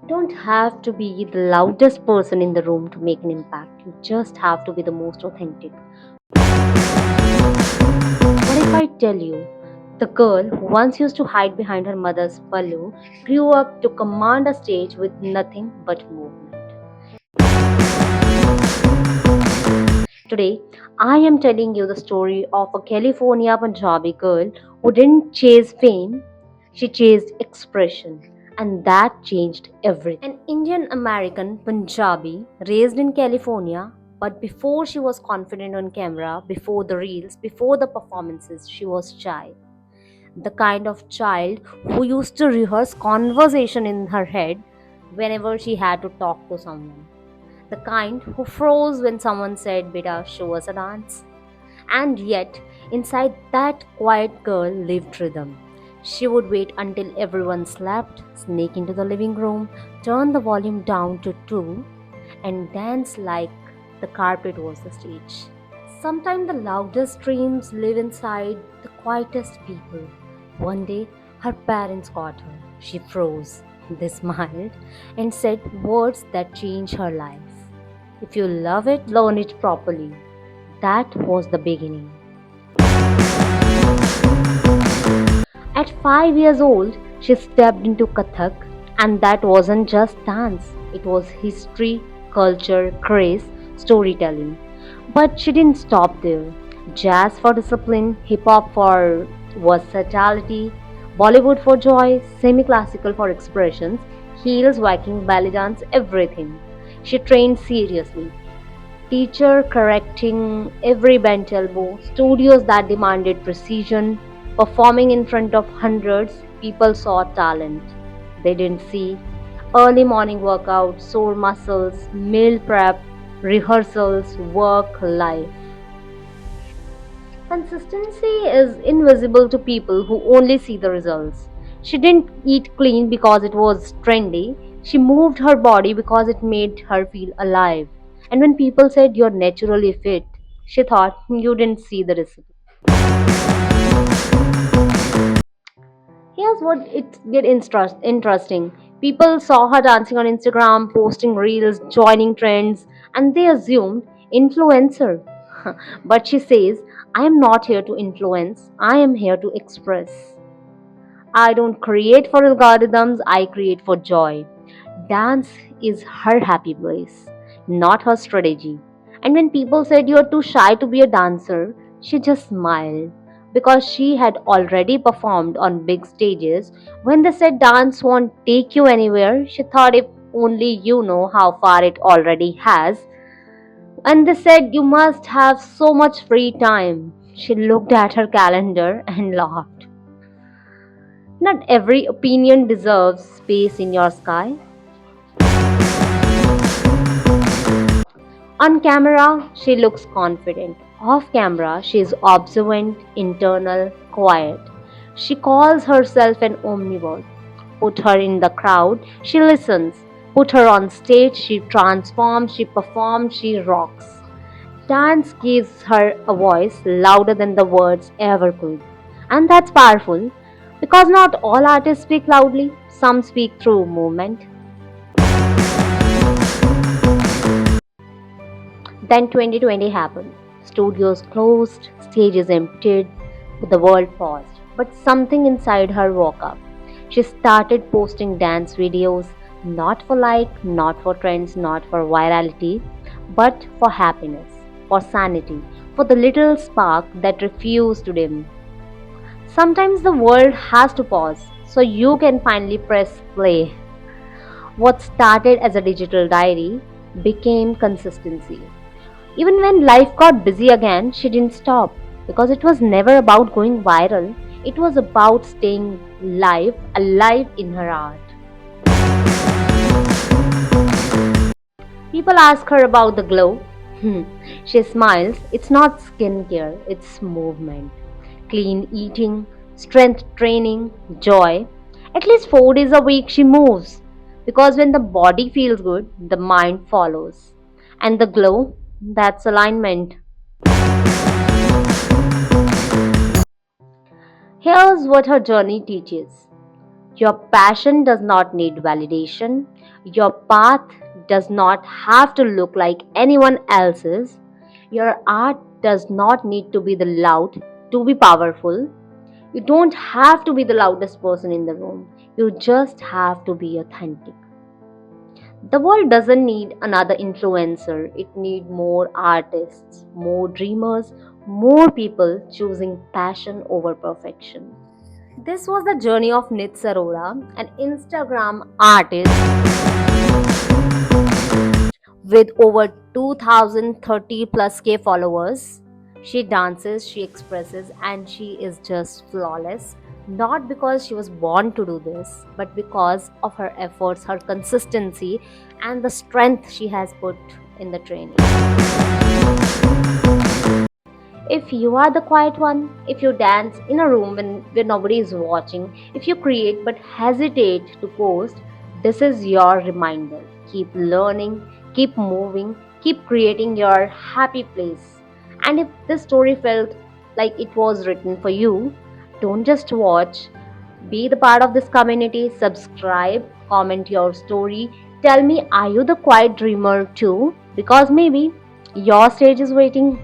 You don't have to be the loudest person in the room to make an impact. You just have to be the most authentic. What if I tell you the girl who once used to hide behind her mother's pallu grew up to command a stage with nothing but movement? Today, I am telling you the story of a California Punjabi girl who didn't chase fame, she chased expression, and that changed everything. An Indian American Punjabi raised in California, but before she was confident on camera, before the reels, before the performances, she was shy. The kind of child who used to rehearse conversation in her head whenever she had to talk to someone. The kind who froze when someone said, Beta, show us a dance. And yet, inside that quiet girl lived rhythm. She would wait until everyone slept, sneak into the living room, turn the volume down to 2, and dance like the carpet was the stage. Sometimes the loudest dreams live inside the quietest people. One day, her parents caught her. She froze. They smiled and said words that changed her life. If you love it, learn it properly. That was the beginning. At 5 years old, she stepped into Kathak, and that wasn't just dance, it was history, culture, grace, storytelling. But she didn't stop there. Jazz for discipline, hip hop for versatility, Bollywood for joy, semi classical for expressions, heels, Viking, ballet dance, everything. She trained seriously, teacher correcting every bent elbow, studios that demanded precision, performing in front of hundreds, people saw talent. They didn't see early morning workouts, sore muscles, meal prep, rehearsals, work, life. Consistency is invisible to people who only see the results. She didn't eat clean because it was trendy. She moved her body because it made her feel alive. And when people said you're naturally fit, she thought you didn't see the recipe. Here's what it get interesting. People saw her dancing on Instagram, posting reels, joining trends, and they assumed influencer. But she says, I am not here to influence, I am here to express. I don't create for algorithms, I create for joy. Dance is her happy place, not her strategy. And when people said you're too shy to be a dancer, she just smiled because she had already performed on big stages. When they said dance won't take you anywhere, she thought if only you know how far it already has. And they said you must have so much free time. She looked at her calendar and laughed. Not every opinion deserves space in your sky. On camera, she looks confident. Off camera, she is observant, internal, quiet. She calls herself an omnivore. Put her in the crowd, she listens. Put her on stage, she transforms, she performs, she rocks. Dance gives her a voice louder than the words ever could. And that's powerful because not all artists speak loudly, some speak through movement. Then 2020 happened. Studios closed, stages emptied, the world paused. But something inside her woke up. She started posting dance videos, not for like, not for trends, not for virality, but for happiness, for sanity, for the little spark that refused to dim. Sometimes the world has to pause so you can finally press play. What started as a digital diary became consistency. Even when life got busy again, she didn't stop because it was never about going viral. It was about staying live, alive in her art. People ask her about the glow. She smiles. It's not skincare, it's movement. Clean eating, strength training, joy. At least 4 days a week she moves. Because when the body feels good, the mind follows. And the glow, that's alignment. Here's what her journey teaches. Your passion does not need validation. Your path does not have to look like anyone else's. Your art does not need to be the loud to be powerful. You don't have to be the loudest person in the room. You just have to be authentic. The world doesn't need another influencer. It needs more artists, more dreamers, more people choosing passion over perfection. This was the journey of Nits Arora, an Instagram artist with over 2030 plus K followers. She dances, she expresses, and she is just flawless. Not because she was born to do this, but because of her efforts, her consistency, and the strength she has put in the training. If you are the quiet one, if you dance in a room where nobody is watching, if you create but hesitate to post, this is your reminder. Keep learning, keep moving, keep creating your happy place. And if this story felt like it was written for you, don't just watch, be the part of this community, subscribe, comment your story, tell me, are you the quiet dreamer too? Because maybe your stage is waiting.